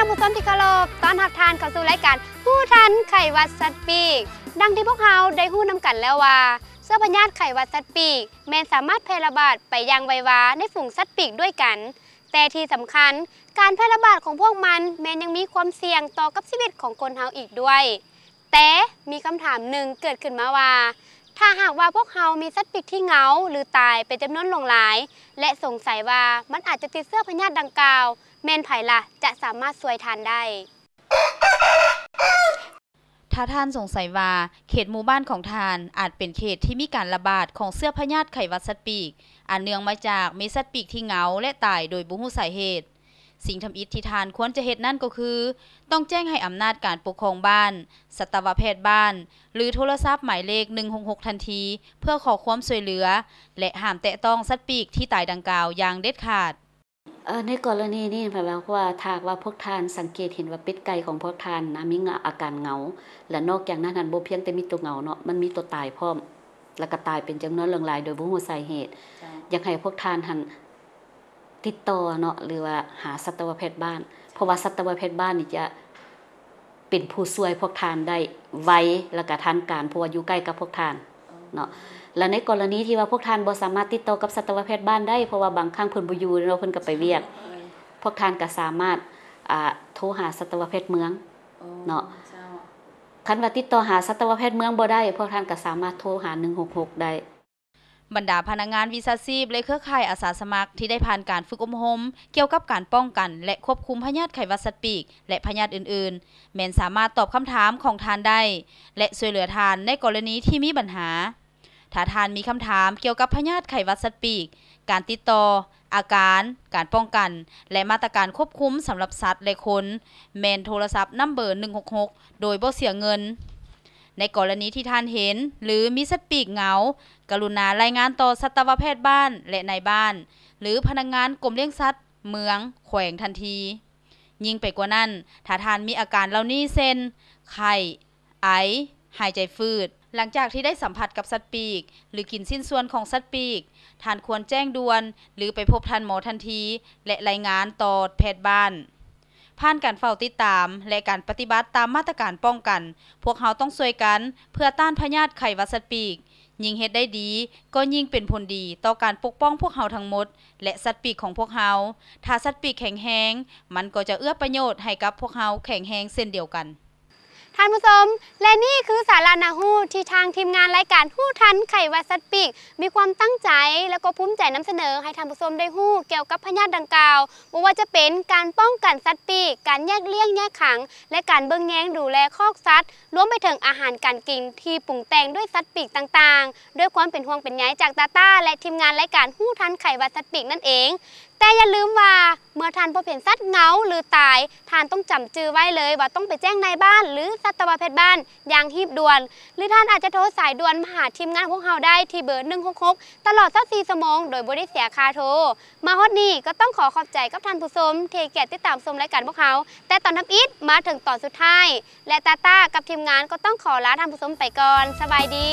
ท่านผู้ชมที่เคารพต้อนรับทานเข้าสู่รายการผู้ทันไขวัดสัตว์ปีกดังที่พวกเราได้ฮู้นำกันแล้วว่าเชื้อพยาธิไขวัดสัตว์ปีกแม้สามารถแพร่ระบาดไปยังไววาในฝูงสัตว์ปีกด้วยกันแต่ที่สำคัญการแพร่ระบาดของพวกมันแม้ยังมีความเสี่ยงต่อกับชีวิตของคนเฮาอีกด้วยแต่มีคำถามหนึ่งเกิดขึ้นมาว่าถ้าหากว่าพวกเรามีสัตว์ปีกที่เหงาหรือตายเป็นจำนวนหลายและสงสัยว่ามันอาจจะติดเชื้อพยาธิดังกล่าวแม่นไผล่ะจะสามารถช่วยทานได้ถ้าท่านสงสัยว่าเขตหมู่บ้านของท่านอาจเป็นเขตที่มีการระบาดของเชื้อพยาธิไข้หวัดสัตว์ปีกอันเนื่องมาจากมีสัตว์ปีกที่เหงาและตายโดยบ่รู้สาเหตุสิ่งทำอิฐที่ท่านควรจะเฮ็ดนั่นก็คือต้องแจ้งให้อำนาจการปกครองบ้านสัตวแพทย์บ้านหรือโทรศัพท์หมายเลข166ทันทีเพื่อขอความช่วยเหลือและห้ามแตะต้องสัตว์ปีกที่ตายดังกล่าวอย่างเด็ดขาดในกรณีนี้แปลว่าถ้าว่าพวกท่านสังเกตเห็นว่าเป็ดไก่ของพวกท่านนะมีอาการเหงาและนอกจากนั้นบ่เพียงแต่มีตัวเหงาเนาะมันมีตัวตายพร้อมแล้วก็ตายเป็นจำนวนหลายโดยบ่รู้สาเหตุอยากให้พวกท่านติดต่อเนาะหรือว่าหาสัตวแพทย์บ้านเพราะว่าสัตวแพทย์บ้านนี่จะเป็นผู้ช่วยพวกท่านได้ไวและก็ทันการเพราะว่าอยู่ใกล้กับพวกท่านเนาะและในกรณีที่ว่าพวกท่านบ่สามารถติดต่อกับสัตวแพทย์บ้านได้เพราะว่าบางครั้งเพิ่นบ่อยู่เนาะเพิ่นก็ไปเวียกพวกท่านก็สามารถโทรหาสัตวแพทย์เมืองเนาะคันว่าติดต่อหาสัตวแพทย์เมืองบ่ได้พวกท่านก็สามารถโทรหา166ได้บรรดาพนักงานวิชาชีพและเครือข่ายอาสาสมัครที่ได้ผ่านการฝึกอบรมเกี่ยวกับการป้องกันและควบคุมพยาธิไข้หวัดสัตว์ปีกและพยาธิอื่นๆแม้นสามารถตอบคำถามของท่านได้และช่วยเหลือท่านในกรณีที่มีปัญหาถ้าท่านมีคำถามเกี่ยวกับพยาธิไข้หวัดสัตว์ปีกการติดต่ออาการการป้องกันและมาตรการควบคุมสำหรับสัตว์และคนแม่นโทรศัพท์นัมเบอร์166โดยบ่เสียเงินในกรณีที่ท่านเห็นหรือมีสัตว์ปีกเหงากรุณารายงานต่อสัตวแพทย์บ้านและนายบ้านหรือพนักงานกรมเลี้ยงสัตว์เมืองแขวงทันทียิ่งไปกว่านั้นถ้าท่านมีอาการเหล่านี้เช่นไข้ไอหายใจฝืดหลังจากที่ได้สัมผัสกับสัตว์ปีกหรือกินชิ้นส่วนของสัตว์ปีกท่านควรแจ้งด่วนหรือไปพบท่านหมอทันทีและรายงานต่อแพทย์บ้านผ่านการเฝ้าติดตามและการปฏิบัติตามมาตรการป้องกันพวกเราต้องช่วยกันเพื่อต้านพยาธิไข้หวัดสัตว์ปีกยิ่งเฮ็ดได้ดีก็ยิ่งเป็นผลดีต่อการปกป้องพวกเราทั้งหมดและสัตว์ปีกของพวกเราถ้าสัตว์ปีกแข็งแรงมันก็จะเอื้อประโยชน์ให้กับพวกเราแข็งแรงเช่นเดียวกันท่านผู้ชมและนี่คือสารานาฮู้ที่ทางทีมงานรายการฮู้ทันไขวัดสัตว์ปีกมีความตั้งใจและก็ภูมิใจนำเสนอให้ท่านผู้ชมได้ฮู้เกี่ยวกับพยาธิดังกล่าวไม่ว่าจะเป็นการป้องกันสัตว์ปีกการแยกเลี้ยงแยกขังและการเบิ่งแยงดูแลคอกสัตว์รวมไปถึงอาหารการกินที่ปรุงแต่งด้วยสัตว์ปีกต่างๆด้วยความเป็นห่วงเป็นใยจากตาต้าและทีมงานรายการฮู้ทันไขวัดสัตว์ปีกนั่นเองแต่อย่าลืมว่าเมื่อท่านพบเห็นสัตว์เหงาหรือตายท่านต้องจำชื่อไว้เลยว่าต้องไปแจ้งนายบ้านหรือสัตวแพทย์บ้านอย่างรีบด่วนหรือท่านอาจจะโทรสายด่วนมาหาทีมงานพวกเราได้ที่เบอร์166ตลอด24ชั่วโมงโดยบ่ได้เสียค่าโทรมาฮอดนี้ก็ต้องขอบใจกับท่านผู้ชมที่เกียรติติดตามชมรายการพวกเราแต่ตอนทับอิฐมาถึงตอนสุดท้ายและตาต้ากับทีมงานก็ต้องขอลาท่านผู้ชมไปก่อนสบายดี